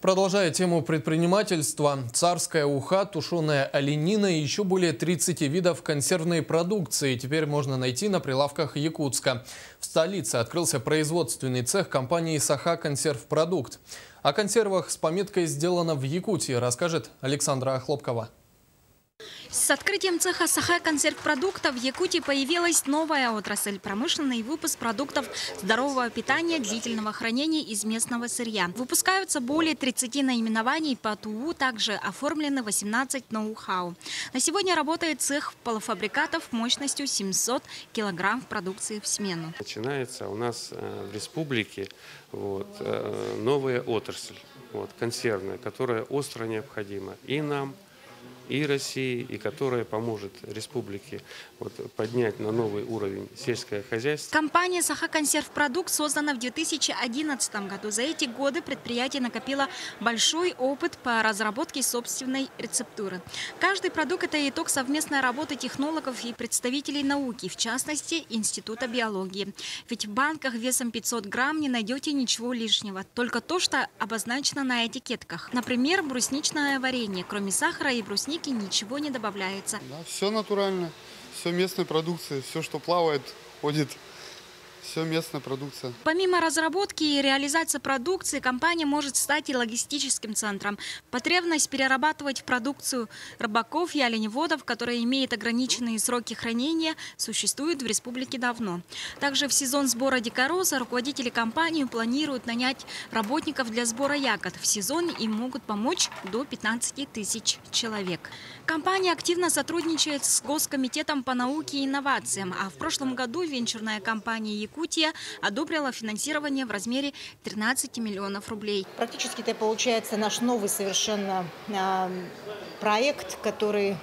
Продолжая тему предпринимательства, царская уха, тушеная оленина и еще более 30 видов консервной продукции теперь можно найти на прилавках Якутска. В столице открылся производственный цех компании «Саха Консервпродукт». О консервах с пометкой «Сделано в Якутии» расскажет Александра Хлопкова. С открытием цеха «Саха Консервпродукта» в Якутии появилась новая отрасль – промышленный выпуск продуктов здорового питания, длительного хранения из местного сырья. Выпускаются более 30 наименований по ТУ, также оформлены 18 ноу-хау. На сегодня работает цех полуфабрикатов мощностью 700 килограмм продукции в смену. Начинается у нас в республике новая отрасль, консервная, которая остро необходима и нам, и России, и которая поможет республике поднять на новый уровень сельское хозяйство. Компания «Саха Консервпродукт» создана в 2011 году. За эти годы предприятие накопило большой опыт по разработке собственной рецептуры. Каждый продукт – это итог совместной работы технологов и представителей науки, в частности, Института биологии. Ведь в банках весом 500 грамм не найдете ничего лишнего, только то, что обозначено на этикетках. Например, брусничное варенье. Кроме сахара и брусники ничего не добавляется. Да, все натурально, все местная продукция, все, что плавает, ходит. Все местная продукция. Помимо разработки и реализации продукции, компания может стать и логистическим центром. Потребность перерабатывать продукцию рыбаков и оленеводов, которая имеет ограниченные сроки хранения, существует в республике давно. Также в сезон сбора дикороза руководители компании планируют нанять работников для сбора ягод. В сезон им могут помочь до 15 тысяч человек. Компания активно сотрудничает с Госкомитетом по науке и инновациям, а в прошлом году венчурная компания «Якутия» одобрила финансирование в размере 13 миллионов рублей. Практически это получается наш новый совершенно проект, который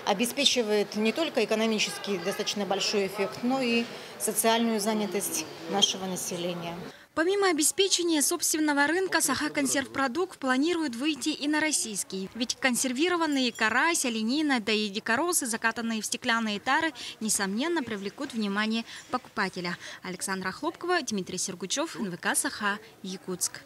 обеспечивает не только экономический достаточно большой эффект, но и социальную занятость нашего населения. Помимо обеспечения собственного рынка, «Саха Консервпродукт» планирует выйти и на российский. Ведь консервированные карась, оленина, да и дикорозы, закатанные в стеклянные тары, несомненно, привлекут внимание покупателя. Александра Хлопкова, Дмитрий Сергучев, НВК «Саха», Якутск.